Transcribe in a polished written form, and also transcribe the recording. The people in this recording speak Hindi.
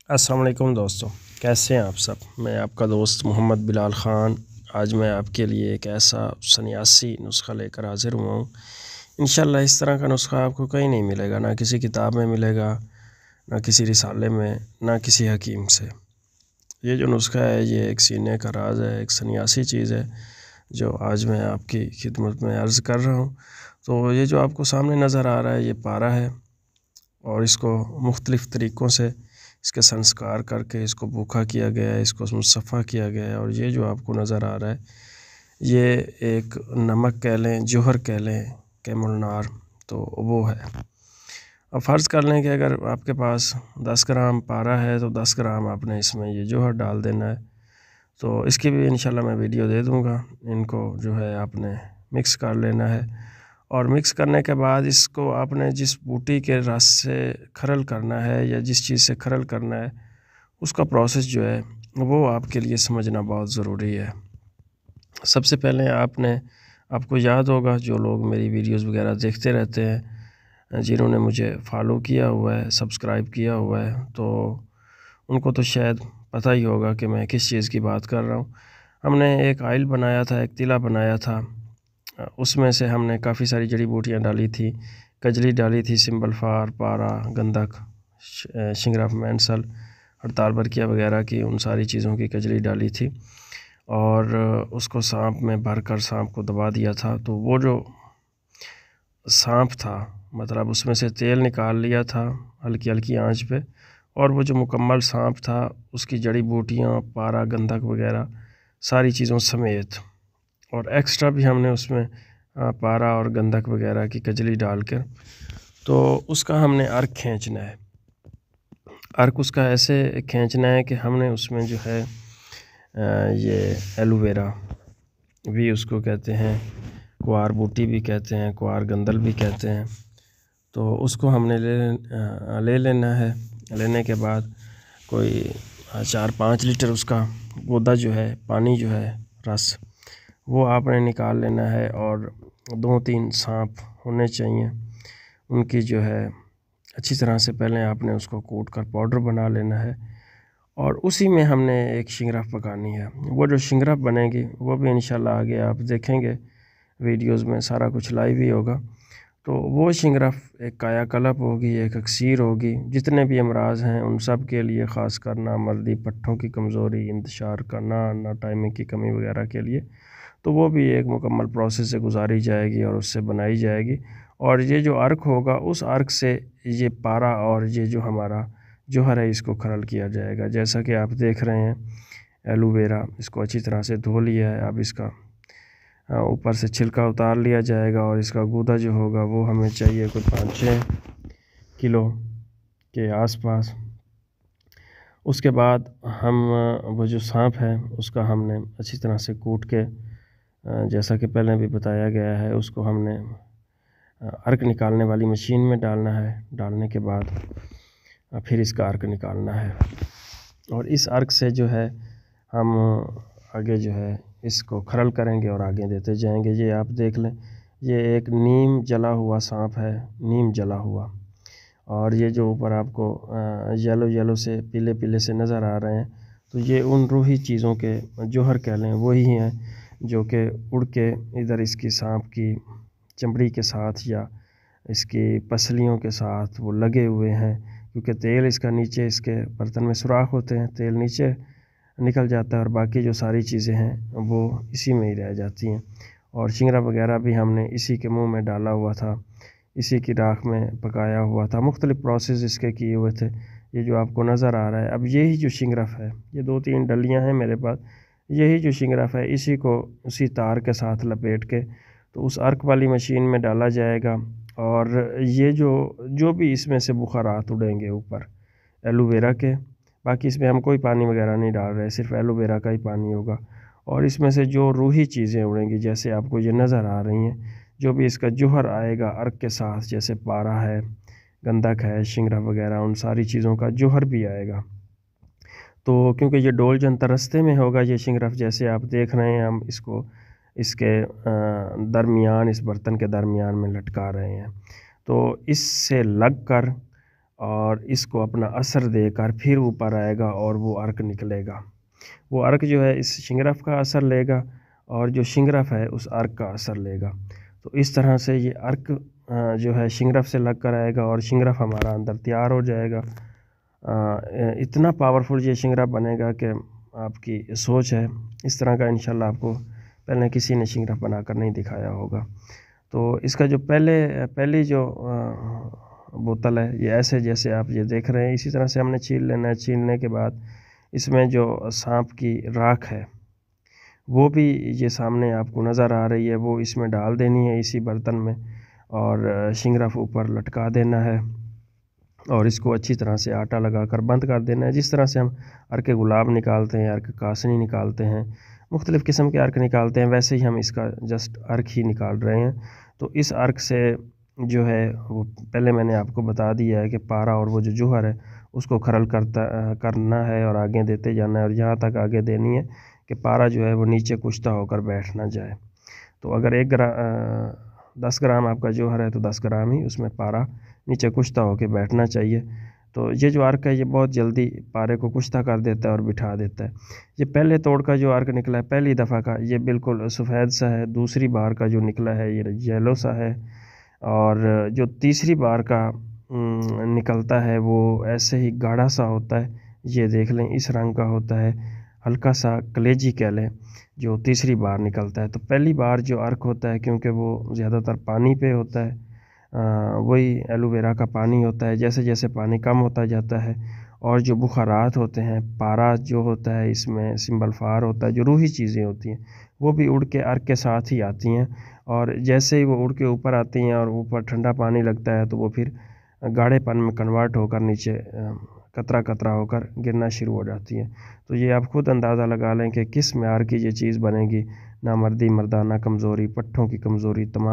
अस्सलाम वालेकुम दोस्तों, कैसे हैं आप सब। मैं आपका दोस्त मोहम्मद बिलाल ख़ान। आज मैं आपके लिए एक ऐसा सन्यासी नुस्ख़ा लेकर हाज़िर हुआ हूँ। इंशाअल्लाह इस तरह का नुस्ख़ा आपको कहीं नहीं मिलेगा, ना किसी किताब में मिलेगा, ना किसी रिसाले में, ना किसी हकीम से। ये जो नुस्ख़ा है ये एक सीने का राज है, एक सन्यासी चीज़ है जो आज मैं आपकी खिदमत में अर्ज़ कर रहा हूँ। तो ये जो आपको सामने नज़र आ रहा है ये पारा है और इसको मुख्तलिफ़ तरीक़ों से इसके संस्कार करके इसको भूखा किया गया है, इसको मुसफ़्फ़ा किया गया है। और ये जो आपको नज़र आ रहा है ये एक नमक कह लें, जौहर कह लें, कैमुलनार, तो वो है। अब फ़र्ज़ कर लें कि अगर आपके पास 10 ग्राम पारा है तो 10 ग्राम आपने इसमें ये जौहर डाल देना है। तो इसकी भी इंशाल्लाह मैं वीडियो दे दूँगा। इनको जो है आपने मिक्स कर लेना है और मिक्स करने के बाद इसको आपने जिस बूटी के रस से खरल करना है या जिस चीज़ से खरल करना है उसका प्रोसेस जो है वो आपके लिए समझना बहुत ज़रूरी है। सबसे पहले आपको याद होगा, जो लोग मेरी वीडियोज़ वगैरह देखते रहते हैं, जिन्होंने मुझे फ़ॉलो किया हुआ है, सब्सक्राइब किया हुआ है, तो उनको तो शायद पता ही होगा कि मैं किस चीज़ की बात कर रहा हूँ। हमने एक ऑयल बनाया था, एक तिला बनाया था। उसमें से हमने काफ़ी सारी जड़ी बूटियाँ डाली थी, कजली डाली थी, सिंबलफार, पारा, गंधक, शिंगराफ मैंसल, हड़ताल बरकिया वगैरह की, उन सारी चीज़ों की कजली डाली थी और उसको सांप में भरकर सांप को दबा दिया था। तो वो जो सांप था, मतलब उसमें से तेल निकाल लिया था हल्की हल्की आंच पे, और वो जो मुकम्मल सांप था उसकी जड़ी बूटियाँ, पारा, गंधक वगैरह सारी चीज़ों समेत, और एक्स्ट्रा भी हमने उसमें पारा और गंधक वगैरह की कजली डालकर तो उसका हमने अर्क खींचना है। अर्क उसका ऐसे खींचना है कि हमने उसमें जो है ये एलोवेरा भी उसको कहते हैं, कुआर बूटी भी कहते हैं, कुआर गंदल भी कहते हैं। तो उसको हमने ले लेना है। लेने के बाद कोई 4-5 लीटर उसका गूदा जो है, पानी जो है, रस, वो आपने निकाल लेना है। और 2-3 सांप होने चाहिए, उनकी जो है अच्छी तरह से पहले आपने उसको कूट कर पाउडर बना लेना है और उसी में हमने एक शिंगराफ पकानी है। वो जो शिंगराफ बनेगी वो भी इंशाल्लाह आगे आप देखेंगे वीडियोज़ में, सारा कुछ लाइव ही होगा। तो वो शिंगराफ एक कायाकल्प होगी, एक अक्सीर होगी, जितने भी अमराज़ हैं उन सब के लिए, ख़ास कर नामर्दी, पट्ठों की कमज़ोरी, इंतशार करना, ना टाइमिंग की कमी वगैरह के लिए, तो वो भी एक मुकम्मल प्रोसेस से गुजारी जाएगी और उससे बनाई जाएगी। और ये जो अर्क होगा उस अर्क से ये पारा और ये जो हमारा जौहर है इसको खरल किया जाएगा। जैसा कि आप देख रहे हैं, एलोवेरा इसको अच्छी तरह से धो लिया है। अब इसका ऊपर से छिलका उतार लिया जाएगा और इसका गूदा जो होगा वो हमें चाहिए कोई 5-6 किलो के आसपास। उसके बाद हम वो जो सांप है उसका हमने अच्छी तरह से कूट के, जैसा कि पहले भी बताया गया है, उसको हमने अर्क निकालने वाली मशीन में डालना है। डालने के बाद फिर इसका अर्क निकालना है और इस अर्क से जो है हम आगे जो है इसको खरल करेंगे और आगे देते जाएंगे। ये आप देख लें, ये एक नीम जला हुआ सांप है, नीम जला हुआ। और ये जो ऊपर आपको येलो येलो से, पीले पीले से नज़र आ रहे हैं, तो ये उन रूही चीज़ों के जौहर कह लें वही हैं जो कि उड़ के इधर इसकी सांप की चमड़ी के साथ या इसकी पसलियों के साथ वो लगे हुए हैं। क्योंकि तेल इसका नीचे इसके बर्तन में सुराख होते हैं, तेल नीचे निकल जाता है और बाकी जो सारी चीज़ें हैं वो इसी में ही रह जाती हैं। और शिंगरा वगैरह भी हमने इसी के मुंह में डाला हुआ था, इसी की राख में पकाया हुआ था, मुख्तलिफ़ प्रोसेस इसके किए हुए थे। ये जो आपको नज़र आ रहा है, अब यही जो शिंगरफ है, ये 2-3 डलियाँ हैं मेरे पास, यही जो शिंगरफ है इसी को उसी तार के साथ लपेट के तो उस अर्क वाली मशीन में डाला जाएगा। और ये जो भी इसमें से बुखारात उड़ेंगे ऊपर एलोवेरा के, बाकी इसमें हम कोई पानी वगैरह नहीं डाल रहे, सिर्फ एलोवेरा का ही पानी होगा। और इसमें से जो रूही चीज़ें उड़ेंगी, जैसे आपको ये नज़र आ रही हैं, जो भी इसका जौहर आएगा अर्क के साथ, जैसे पारा है, गंधक है, शिंगरा वगैरह, उन सारी चीज़ों का जौहर भी आएगा। तो क्योंकि ये डोल जंतर रास्ते में होगा, ये शिंगरफ जैसे आप देख रहे हैं, हम इसको इसके दरमियान, इस बर्तन के दरमियान में लटका रहे हैं। तो इससे लग कर और इसको अपना असर देकर फिर ऊपर आएगा और वो अर्क निकलेगा। वो अर्क जो है इस शिंगरफ का असर लेगा और जो शिंगरफ है उस अर्क का असर लेगा। तो इस तरह से ये अर्क जो है शिंगरफ से लग कर आएगा और शिंगरफ हमारा अंदर तैयार हो जाएगा। इतना पावरफुल ये शिंगरफ बनेगा कि आपकी सोच है इस तरह का इंशाल्लाह आपको पहले किसी ने शिंगरफ बनाकर नहीं दिखाया होगा। तो इसका जो पहली जो बोतल है ये ऐसे जैसे आप ये देख रहे हैं इसी तरह से हमने छील लेना है। छीलने के बाद इसमें जो सांप की राख है वो भी ये सामने आपको नज़र आ रही है, वो इसमें डाल देनी है इसी बर्तन में और शिंगरफ ऊपर लटका देना है और इसको अच्छी तरह से आटा लगाकर बंद कर देना है। जिस तरह से हम अर्क गुलाब निकालते हैं, अर्क कासनी निकालते हैं, मुख्तलिफ़ किस्म के अर्क निकालते हैं, वैसे ही हम इसका जस्ट अर्क ही निकाल रहे हैं। तो इस अर्क से जो है वो पहले मैंने आपको बता दिया है कि पारा और वो जो जौहर है उसको खरल करना है और आगे देते जाना है और यहाँ तक आगे देनी है कि पारा जो है वो नीचे कुश्ता होकर बैठ ना जाए। तो अगर 10 ग्राम आपका जौहर है तो 10 ग्राम ही उसमें पारा नीचे कुश्ता होकर बैठना चाहिए। तो ये जो अर्क है ये बहुत जल्दी पारे को कुश्ता कर देता है और बिठा देता है। ये पहले तोड़ का जो अर्क निकला है पहली दफ़ा का ये बिल्कुल सफ़ेद सा है, दूसरी बार का जो निकला है ये येलो सा है और जो तीसरी बार का निकलता है वो ऐसे ही गाढ़ा सा होता है। ये देख लें इस रंग का होता है, हल्का सा कलेजी कह लें जो तीसरी बार निकलता है। तो पहली बार जो अर्क होता है क्योंकि वो ज़्यादातर पानी पे होता है, वही एलोवेरा का पानी होता है। जैसे जैसे पानी कम होता जाता है और जो बुखारात होते हैं, पारा जो होता है इसमें सिंबलफार होता है, जो रूही चीज़ें होती हैं वो भी उड़ के अर्क के साथ ही आती हैं और जैसे ही वो उड़ के ऊपर आती हैं और ऊपर ठंडा पानी लगता है तो वो फिर गाढ़ेपन में कन्वर्ट होकर नीचे कतरा कतरा होकर गिरना शुरू हो जाती है। तो ये आप खुद अंदाज़ा लगा लें कि किस म्यार की ये चीज़ बनेगी। नामर्दी, मर्दाना कमज़ोरी, पट्ठों की कमज़ोरी, तमाम